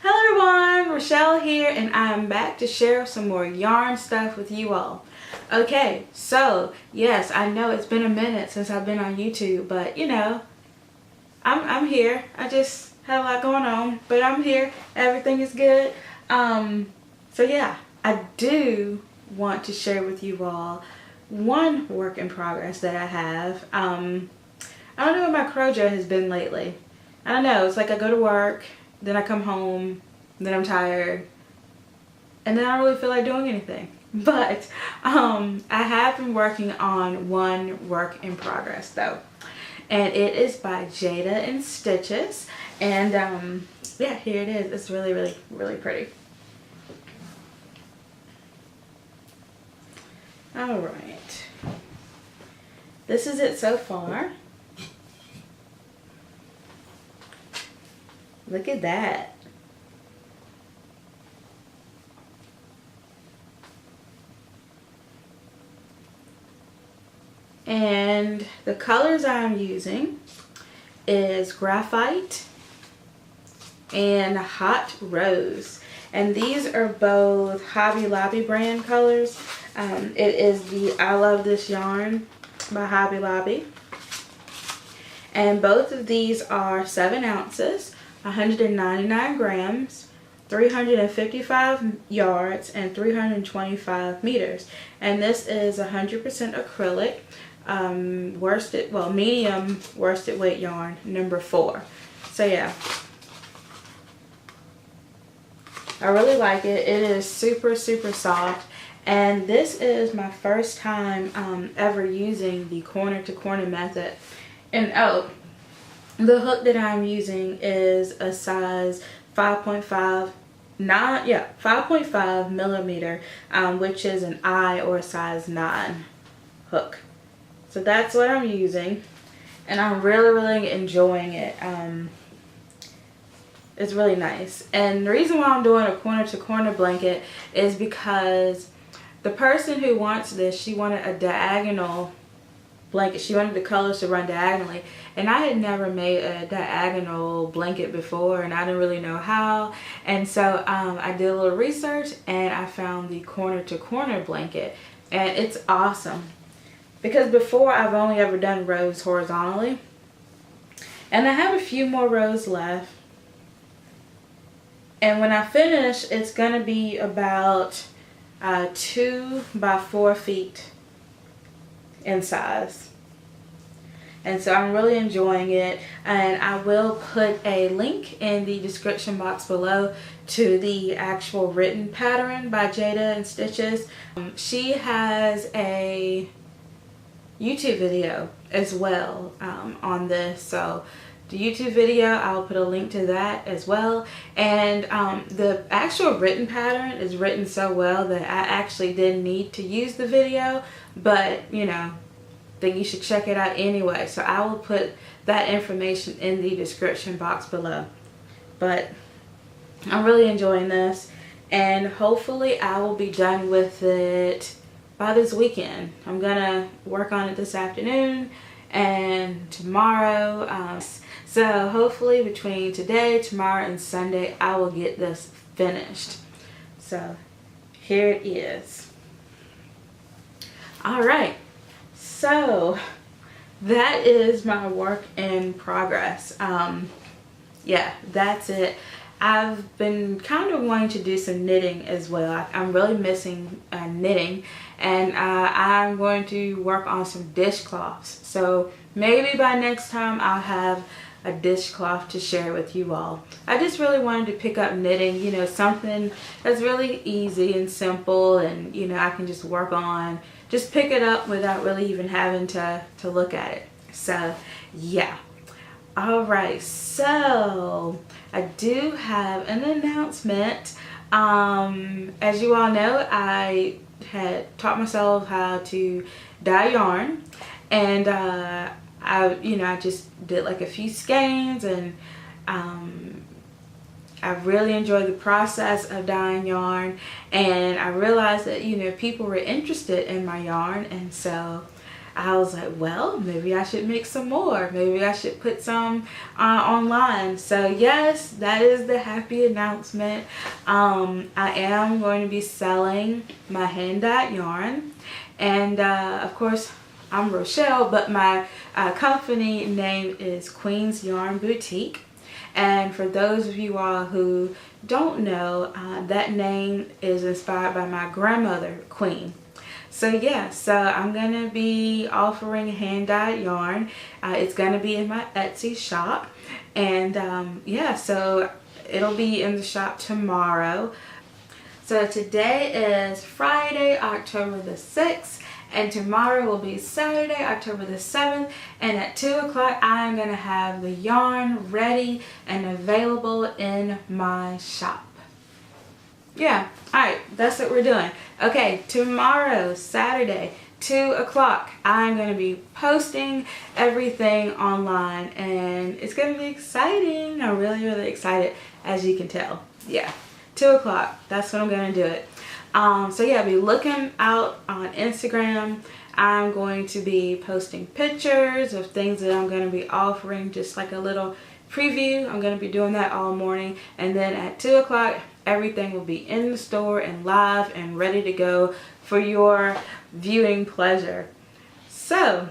Hello everyone, Rochelle here, and I am back to share some more yarn stuff with you all. Okay, so yes, I know it's been a minute since I've been on YouTube, but you know, I'm here. I just had a lot going on, but I'm here. Everything is good. So yeah, I do want to share with you all one work in progress that I have. I don't know what my crochet has been lately. I don't know. It's like I go to work, then I come home, then I'm tired, and then I don't really feel like doing anything. But I have been working on one work in progress though, and it is by Jada and Stitches, and yeah, here it is. It's really pretty. All right, this is it so far. Look at that. And the colors I'm using is graphite and hot rose. And these are both Hobby Lobby brand colors. It is the I Love This Yarn by Hobby Lobby. And both of these are 7 ounces. 199 grams, 355 yards, and 325 meters. And this is 100% acrylic, medium worsted weight yarn, number 4. So yeah, I really like it. It is super soft, and this is my first time ever using the corner to corner method. And oh, the hook that I'm using is a size 5.5 millimeter, which is an I or a size 9 hook. So that's what I'm using, and I'm really enjoying it. It's really nice. And the reason why I'm doing a corner to corner blanket is because the person who wants this, she wanted a diagonal blanket. She wanted the colors to run diagonally, and I had never made a diagonal blanket before, and I didn't really know how. And so I did a little research, and I found the corner to corner blanket, and it's awesome because before I've only ever done rows horizontally, and I have a few more rows left. And when I finish, it's gonna be about 2 by 4 feet in size. And so I'm really enjoying it, and I will put a link in the description box below to the actual written pattern by Jada and Stitches. She has a YouTube video as well on this, so the YouTube video, I'll put a link to that as well. And the actual written pattern is written so well that I actually didn't need to use the video, but you know, think you should check it out anyway. So I will put that information in the description box below. But I'm really enjoying this, and hopefully I will be done with it by this weekend. I'm gonna work on it this afternoon and tomorrow. So hopefully between today, tomorrow, and Sunday, I will get this finished. So here it is. All right, so that is my work in progress. Yeah, that's it. I've been kind of wanting to do some knitting as well. I'm really missing knitting, and I'm going to work on some dishcloths. So maybe by next time I'll have a dishcloth to share with you all. I just really wanted to pick up knitting, you know, something that's really easy and simple, and you know, I can just work on, just pick it up without really even having to look at it. So yeah. All right, so I do have an announcement. As you all know, I had taught myself how to dye yarn, and I just did like a few skeins, and I really enjoyed the process of dyeing yarn, and I realized that, you know, people were interested in my yarn, and so I was like, well, maybe I should make some more. Maybe I should put some online. So yes, that is the happy announcement. I am going to be selling my hand-dyed yarn. And of course, I'm Rochelle, but my company name is Queen's Yarn Boutique. And for those of you all who don't know, that name is inspired by my grandmother, Queen. So yeah, so I'm going to be offering hand-dyed yarn. It's going to be in my Etsy shop. And yeah, so it'll be in the shop tomorrow. So today is Friday, October the 6th. And tomorrow will be Saturday, October the 7th. And at 2 o'clock, I'm going to have the yarn ready and available in my shop. Yeah, alright, that's what we're doing. Okay, tomorrow, Saturday, 2 o'clock, I'm going to be posting everything online. And it's going to be exciting. I'm really, really excited, as you can tell. Yeah, 2 o'clock, that's when I'm going to do it. So yeah, be looking out on Instagram. I'm going to be posting pictures of things that I'm going to be offering, just like a little preview. I'm going to be doing that all morning. And then at 2 o'clock, everything will be in the store and live and ready to go for your viewing pleasure. So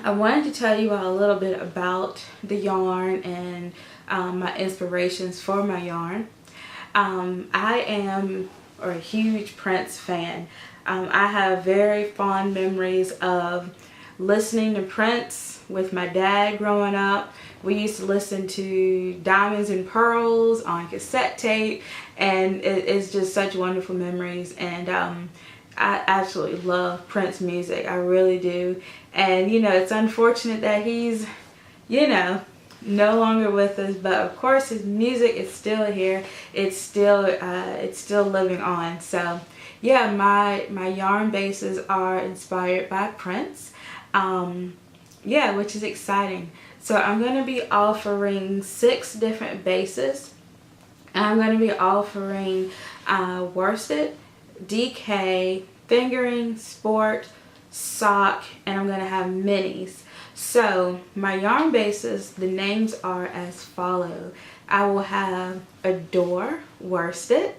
I wanted to tell you all a little bit about the yarn and my inspirations for my yarn. I am a huge Prince fan. I have very fond memories of listening to Prince with my dad growing up. We used to listen to Diamonds and Pearls on cassette tape, and it's just such wonderful memories. And I absolutely love Prince music. I really do. And you know, it's unfortunate that he's, you know, no longer with us, but of course his music is still here. It's still living on. So yeah, my yarn bases are inspired by Prince. Yeah, which is exciting. So I'm going to be offering 6 different bases. I'm going to be offering worsted, DK, fingering, sport, sock, and I'm going to have minis. So my yarn bases, the names are as follow. I will have Adore worsted,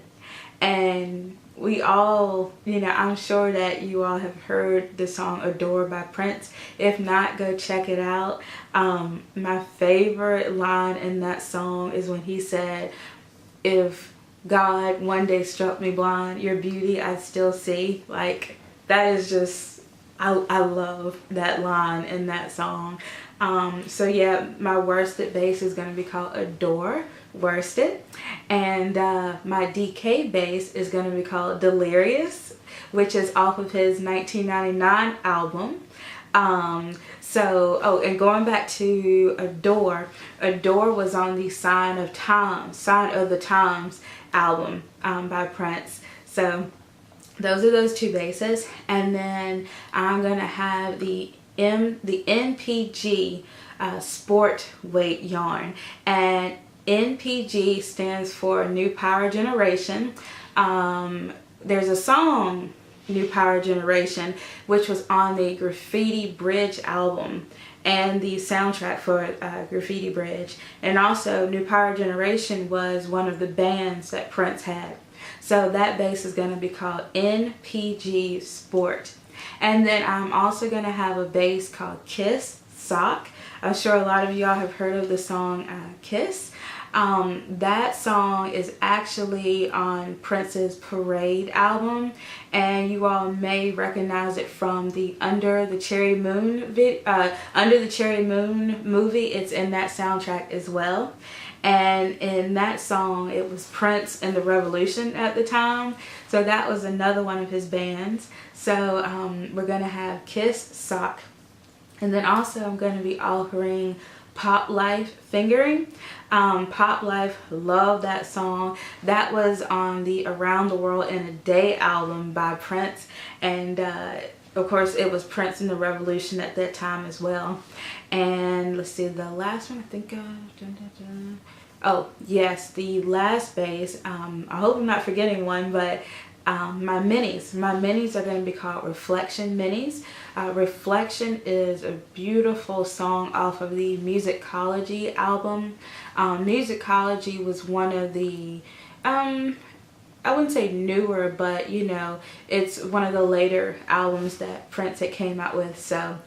and we all, you know, I'm sure that you all have heard the song Adore by Prince. If not, go check it out. My favorite line in that song is when he said, "If God one day struck me blind, your beauty I'd still see." Like, that is just, I love that line in that song. So yeah, my worsted base is going to be called Adore worsted, and my DK base is going to be called Delirious, which is off of his 1999 album. Oh, and going back to Adore was on the Sign of the Times album by Prince. So those are those 2 bases. And then I'm going to have the NPG sport weight yarn, and NPG stands for New Power Generation. There's a song, New Power Generation, which was on the Graffiti Bridge album and the soundtrack for Graffiti Bridge. And also New Power Generation was one of the bands that Prince had. So that base is going to be called NPG Sport. And then I'm also going to have a base called Kiss Sock. I'm sure a lot of y'all have heard of the song Kiss. That song is actually on Prince's Parade album, and you all may recognize it from the Under the Cherry Moon movie. It's in that soundtrack as well. And in that song, it was Prince and the Revolution at the time. So that was another one of his bands. So we're going to have Kiss Sock. And then also I'm going to be offering Pop Life fingering. Pop Life, love that song. That was on the Around the World in a Day album by Prince. And of course it was Prince and the Revolution at that time as well. And let's see, the last one I think of, oh yes, the last base, I hope I'm not forgetting one, but my minis. My minis are going to be called Reflection Minis. Reflection is a beautiful song off of the Musicology album. Musicology was one of the, I wouldn't say newer, but you know, it's one of the later albums that Prince had came out with. So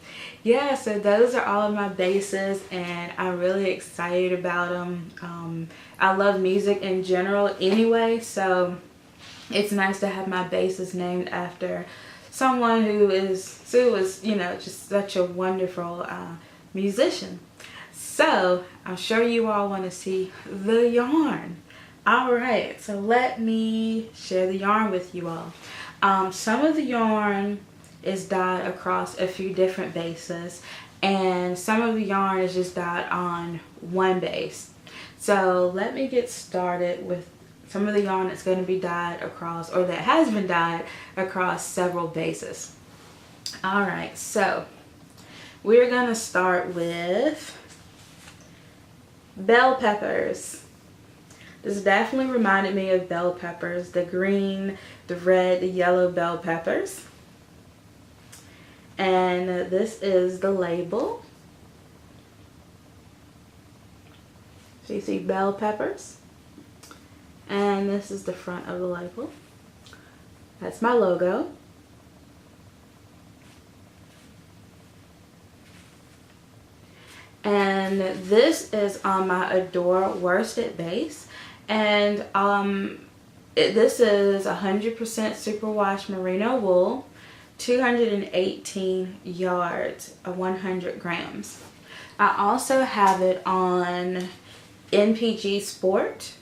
yeah, so those are all of my bases, and I'm really excited about them. I love music in general anyway, so it's nice to have my bases named after someone who was, you know, just such a wonderful musician. So I'm sure you all want to see the yarn. Alright, so let me share the yarn with you all. Some of the yarn is dyed across a few different bases, and some of the yarn is just dyed on one base. So let me get started with some of the yarn that's going to be dyed across, or that has been dyed across several bases. Alright, so we're going to start with bell peppers. This definitely reminded me of bell peppers, the green, the red, the yellow bell peppers. And this is the label. So you see bell peppers. And this is the front of the label. That's my logo. And this is on my Adore worsted base. And this is 100% superwash merino wool, 218 yards of 100 grams. I also have it on NPG Sport.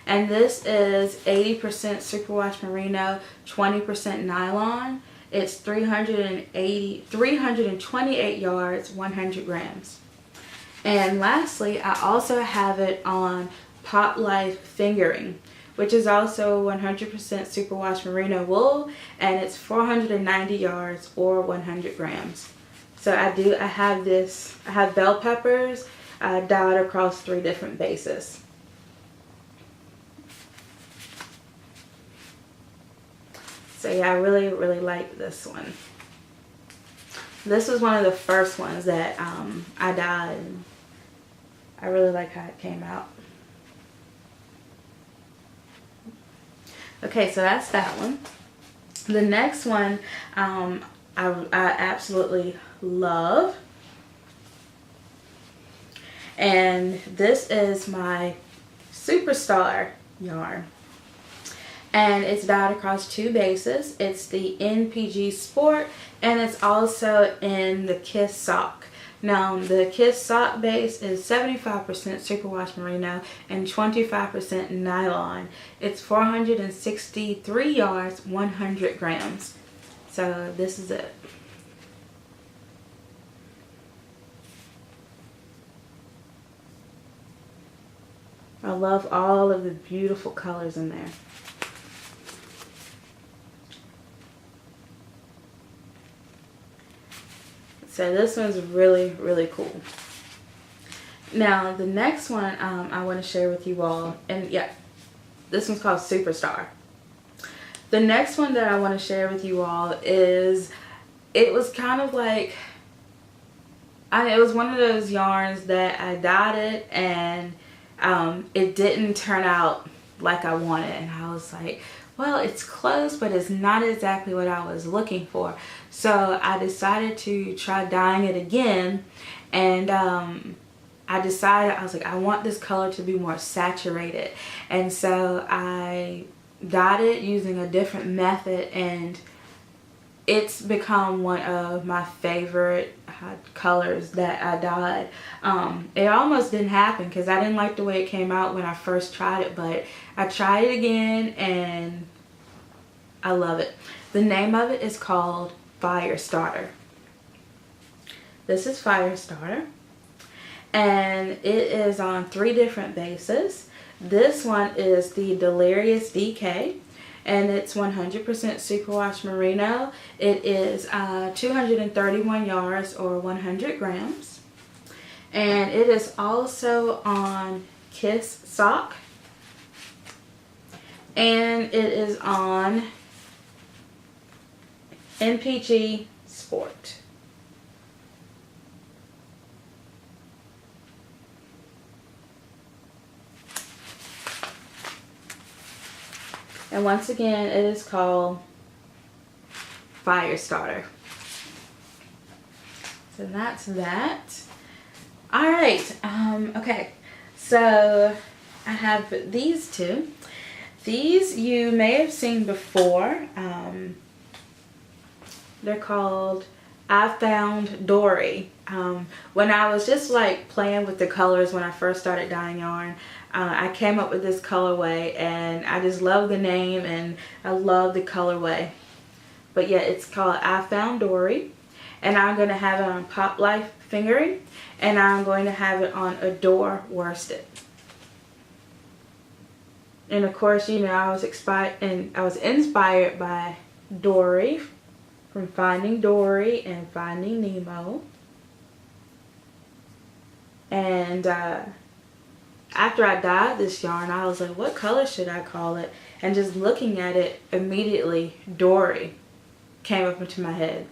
And this is 80% superwash merino, 20% nylon. It's 328 yards, 100 grams. And lastly, I also have it on Pop Life Fingering, which is also 100% superwash merino wool, and it's 490 yards or 100 grams. So I have bell peppers dyed across 3 different bases. So yeah, I really like this one. This was one of the first ones that I dyed. I really like how it came out. Okay, so that's that one. The next one I absolutely love. And this is my Superstar yarn. And it's dyed across 2 bases. It's the NPG Sport, and it's also in the Kiss Sock. Now, the Kiss Sock base is 75% superwash merino and 25% nylon. It's 463 yards, 100 grams. So this is it. I love all of the beautiful colors in there. So this one's really cool. Now the next one I want to share with you all, and yeah, this one's called Superstar. The next one that I want to share with you all is, it was kind of like, it was one of those yarns that I dyed it and it didn't turn out like I wanted, and I was like, well, it's close, but it's not exactly what I was looking for. So I decided to try dyeing it again, and I was like, I want this color to be more saturated. And so I dyed it using a different method, and it's become one of my favorite colors that I dyed. It almost didn't happen because I didn't like the way it came out when I first tried it, but I tried it again and I love it. The name of it is called Firestarter. This is Firestarter, and it is on 3 different bases. This one is the Delirious DK, and it's 100% superwash merino. It is 231 yards or 100 grams. And it is also on Kiss Sock. and it is on NPG Sport. And once again, it is called Fire Starter. So that's that. All right. Okay. So I have these two. These you may have seen before. They're called I Found Dory. When I was just like playing with the colors when I first started dyeing yarn, I came up with this colorway, and I just love the name and I love the colorway. But yeah, it's called I Found Dory, and I'm going to have it on Pop Life fingering, and I'm going to have it on Adore worsted. And of course, you know, I was inspired by Dory from Finding Dory and Finding Nemo. And after I dyed this yarn, I was like, what color should I call it? And just looking at it, immediately Dory came up into my head.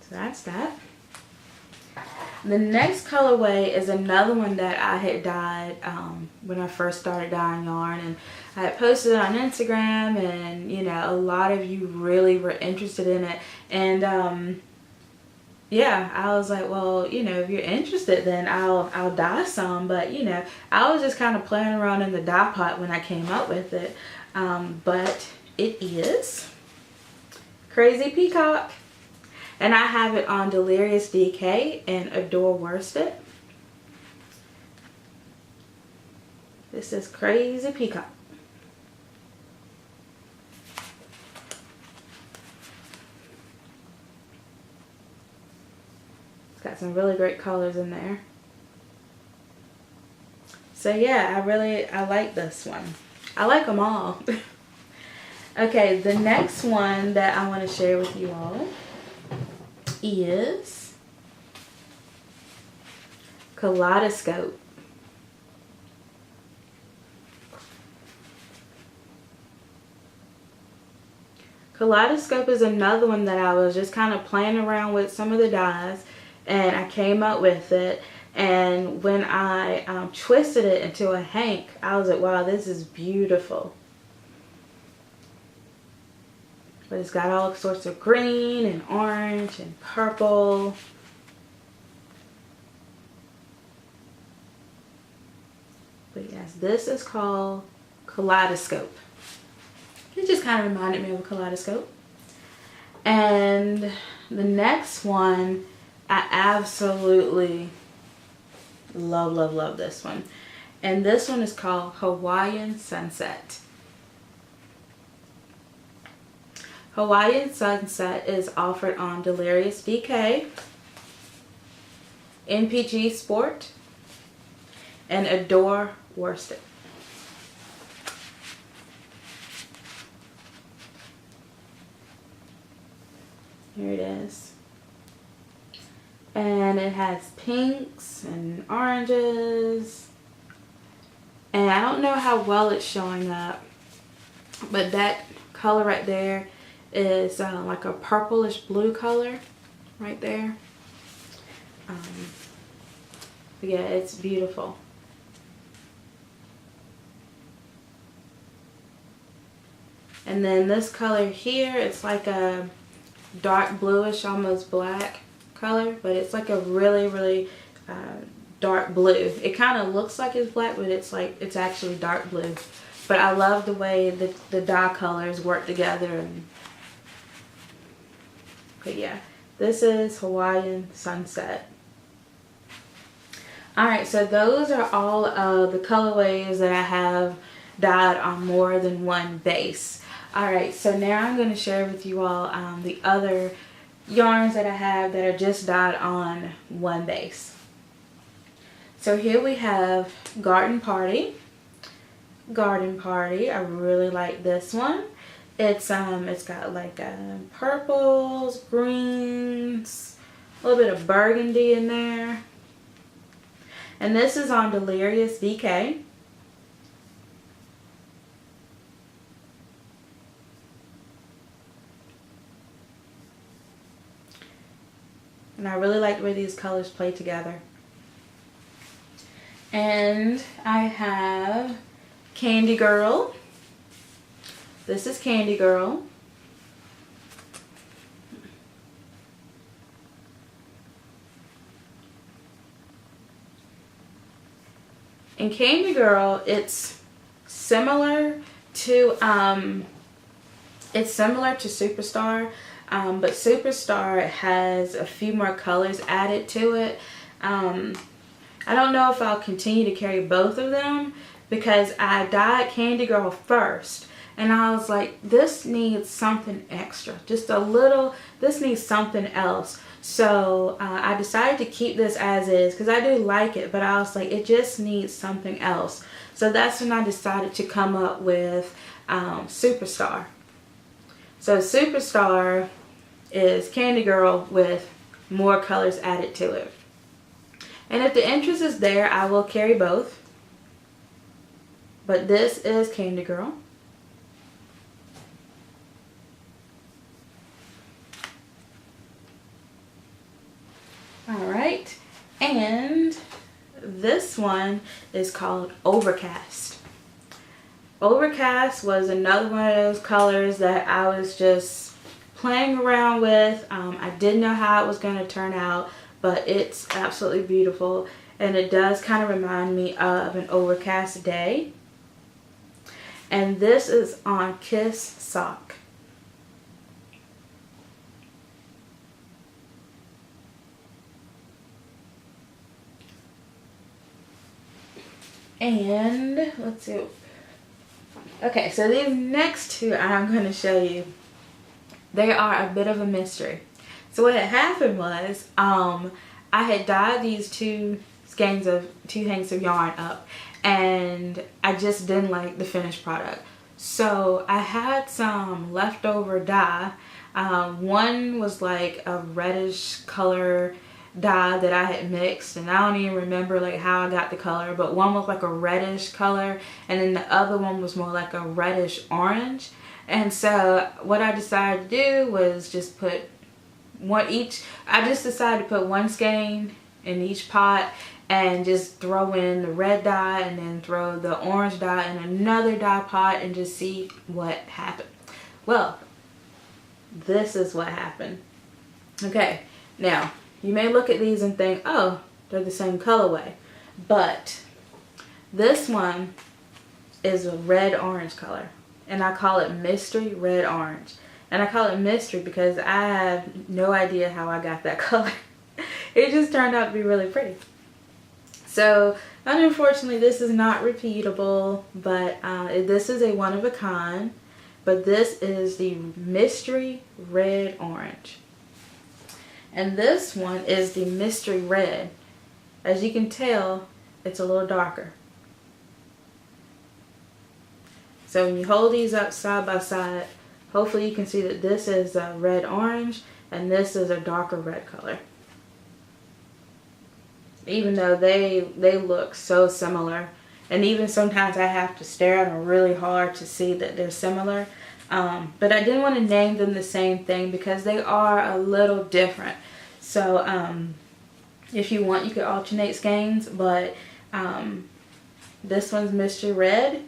So that's that. The next colorway is another one that I had dyed when I first started dyeing yarn, and I had posted it on Instagram, and you know, a lot of you really were interested in it. And yeah, I was like, well, you know, if you're interested, then I'll dye some. But you know, I was just kind of playing around in the dye pot when I came up with it. But it is Crazy Peacock. And I have it on Delirious DK and Adore worsted. This is Crazy Peacock. It's got some really great colors in there. So yeah, I like this one. I like them all. Okay, the next one that I want to share with you all is Kaleidoscope. Kaleidoscope is another one that I was just kind of playing around with some of the dyes, and I came up with it. And when I twisted it into a hank, I was like, wow, this is beautiful. But it's got all sorts of green and orange and purple. But yes, this is called Kaleidoscope. It just kind of reminded me of a kaleidoscope. And the next one, I absolutely love, love, love this one. And this one is called Hawaiian Sunset. Hawaiian Sunset is offered on Delirious DK, NPG Sport, and Adore worsted. Here it is. And it has pinks and oranges. And I don't know how well it's showing up, but that color right there is like a purplish blue color right there. Yeah, it's beautiful. And then this color here, it's like a dark bluish, almost black color, but it's like a really, really dark blue. It kind of looks like it's black, but it's actually dark blue. But I love the way the dye colors work together. But yeah, this is Hawaiian Sunset. Alright, so those are all of the colorways that I have dyed on more than one base. Alright, so now I'm going to share with you all the other yarns that I have that are just dyed on one base. So here we have Garden Party. Garden Party, I really like this one. It's got like purples, greens, a little bit of burgundy in there. And this is on Delirious DK. And I really like the way these colors play together. And I have Candy Girl. This is Candy Girl. And Candy Girl, it's similar to Superstar, but Superstar has a few more colors added to it. I don't know if I'll continue to carry both of them because I dyed Candy Girl first. And I was like, this needs something extra. Just a little, this needs something else. So I decided to keep this as is because I do like it. But I was like, it just needs something else. So that's when I decided to come up with Superstar. So Superstar is Candy Girl with more colors added to it. And if the interest is there, I will carry both. But this is Candy Girl. Alright, and this one is called Overcast. Overcast was another one of those colors that I was just playing around with. I didn't know how it was going to turn out, but it's absolutely beautiful. And it does kind of remind me of an overcast day. And this is on Kiss Sock. And let's see. Okay, so these next two I'm going to show you, they are a bit of a mystery. So what had happened was, I had dyed these two hanks of yarn up, and I just didn't like the finished product. So I had some leftover dye. One was like a reddish color dye that I had mixed, and I don't even remember like how I got the color, but one was like a reddish color and then the other one was more like a reddish orange. And so what I decided to do was just put one each. I just decided to put one skein in each pot and just throw in the red dye and then throw the orange dye in another dye pot and just see what happened. Well, this is what happened. Okay, now you may look at these and think, oh, they're the same colorway. But this one is a red-orange color. And I call it Mystery Red-Orange. And I call it mystery because I have no idea how I got that color. It just turned out to be really pretty. So, unfortunately, this is not repeatable. But this is a one-of-a-kind. But this is the Mystery Red-Orange. And this one is the Mystery Red. As you can tell, it's a little darker. So when you hold these up side by side, hopefully you can see that this is a red-orange and this is a darker red color. Even though they look so similar. And even sometimes I have to stare at them really hard to see that they're similar. But I didn't want to name them the same thing because they are a little different. So if you want, you could alternate skeins, but this one's Mystery Red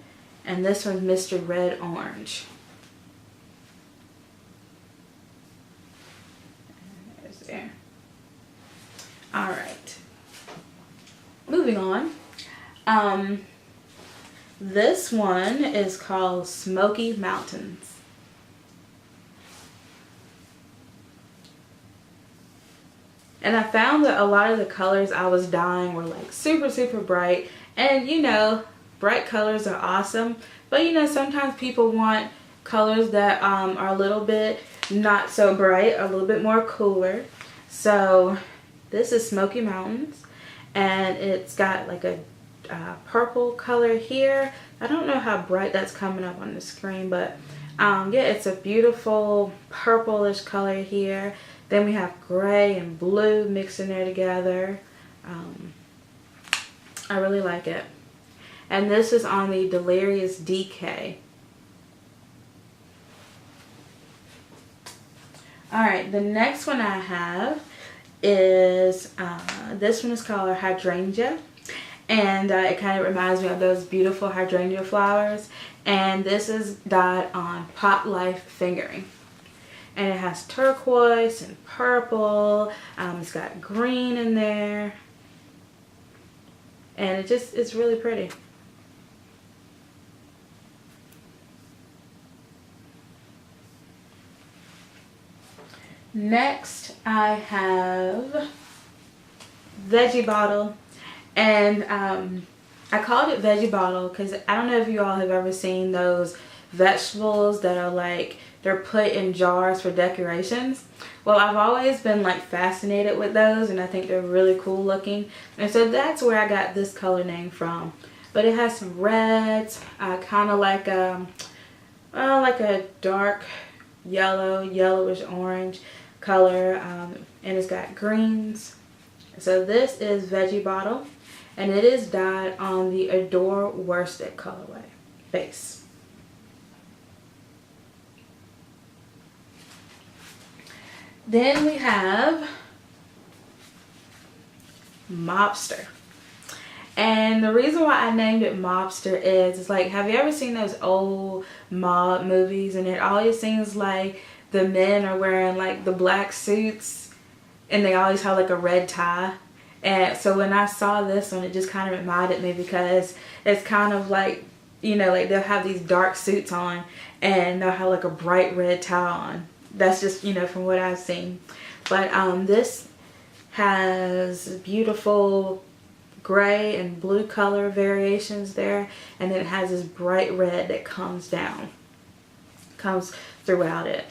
and this one's Mystery Red Orange. There's there. Alright. Moving on. This one is called Smoky Mountains. And I found that a lot of the colors I was dyeing were like super, super bright. And you know, bright colors are awesome. But you know, sometimes people want colors that are a little bit not so bright, a little bit more cooler. So this is Smoky Mountains. And it's got like a purple color here. I don't know how bright that's coming up on the screen, but yeah, it's a beautiful purplish color here. Then we have gray and blue mixed in there together. I really like it. And this is on the Delirious DK. Alright, the next one I have is, this one is called Hydrangea. And it kind of reminds me of those beautiful hydrangea flowers. And this is dyed on Pop Life Fingering. And it has turquoise and purple. It's got green in there. And it's really pretty. Next I have Veggie Bottle. And I called it Veggie Bottle because I don't know if you all have ever seen those vegetables that are like, they're put in jars for decorations. Well, I've always been like fascinated with those, and I think they're really cool looking. And so that's where I got this color name from. But it has some reds, kind of like a dark yellowish orange color, and it's got greens. So this is Veggie Bottle, and it is dyed on the Adore Worsted colorway base. Then we have Mobster. And the reason why I named it Mobster is, it's like, have you ever seen those old mob movies, and it always seems like the men are wearing like the black suits and they always have like a red tie? And so when I saw this one, it just kind of reminded me, because it's kind of like, you know, like they'll have these dark suits on and they'll have like a bright red tie on. That's just, you know, from what I've seen. But this has beautiful gray and blue color variations there, and then it has this bright red that comes throughout it.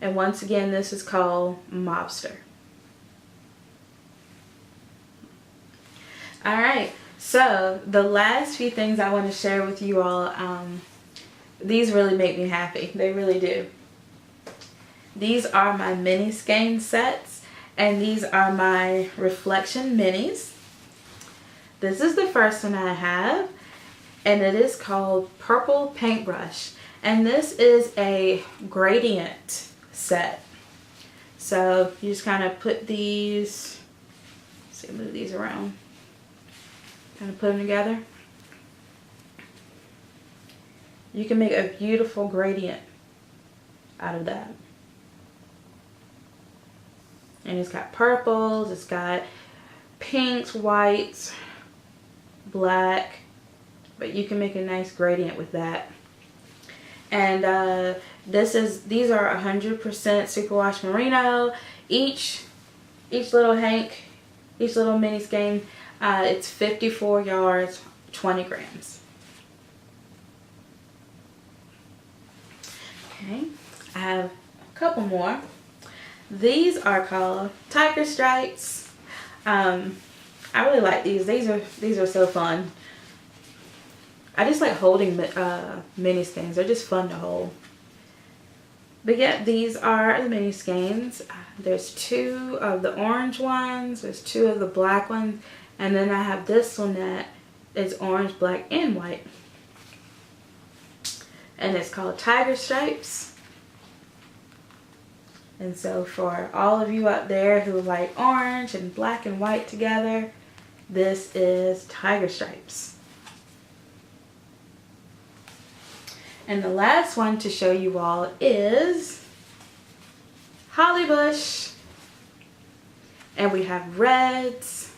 And once again, this is called Mobster. Alright, so the last few things I want to share with you all, these really make me happy. They really do. These are my mini skein sets, and these are my reflection minis. This is the first one I have, and it is called Purple Paintbrush, and this is a gradient set. So you just kind of put these, let's see, move these around, kind of put them together. You can make a beautiful gradient out of that. And it's got purples, it's got pinks, whites, black, but you can make a nice gradient with that. And these are 100% superwash merino. Each little hank, each little mini skein, it's 54 yards, 20 grams. Okay, I have a couple more. These are called Tiger Stripes. I really like these. These are so fun. I just like holding mini skeins. They're just fun to hold. But yeah, these are the mini skeins. There's 2 of the orange ones. There's 2 of the black ones. And then I have this one that is orange, black, and white. And it's called Tiger Stripes. And so for all of you out there who like orange and black and white together, this is Tiger Stripes. And the last one to show you all is Holly Bush. And we have reds,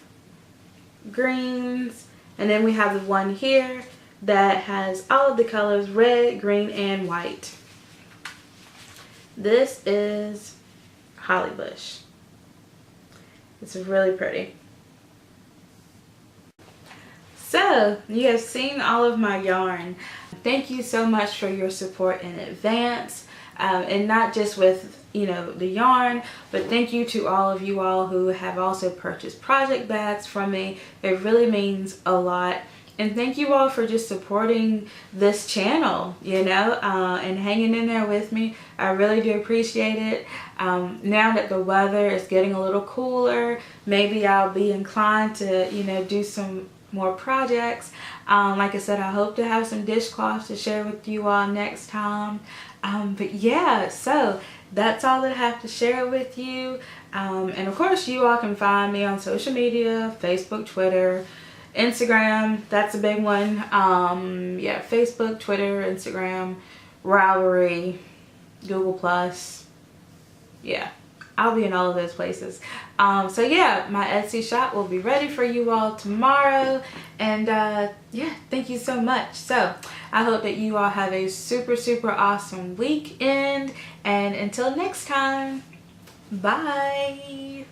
greens, and then we have the one here that has all of the colors, red, green, and white. This is Holly Bush. It's really pretty. So, you have seen all of my yarn. Thank you so much for your support in advance. And not just with, you know, the yarn, but thank you to all of you all who have also purchased project bags from me. It really means a lot. And thank you all for just supporting this channel, you know, and hanging in there with me. I really do appreciate it. Now that the weather is getting a little cooler, maybe I'll be inclined to, you know, do some more projects. Like I said, I hope to have some dishcloths to share with you all next time. But yeah, so that's all that I have to share with you. And of course, you all can find me on social media, Facebook, Twitter, Instagram. That's a big one. Yeah, Facebook, Twitter, Instagram, Ravelry, Google Plus. Yeah, I'll be in all of those places. So yeah, my Etsy shop will be ready for you all tomorrow. And yeah, thank you so much. So I hope that you all have a super, super awesome weekend. And until next time, bye.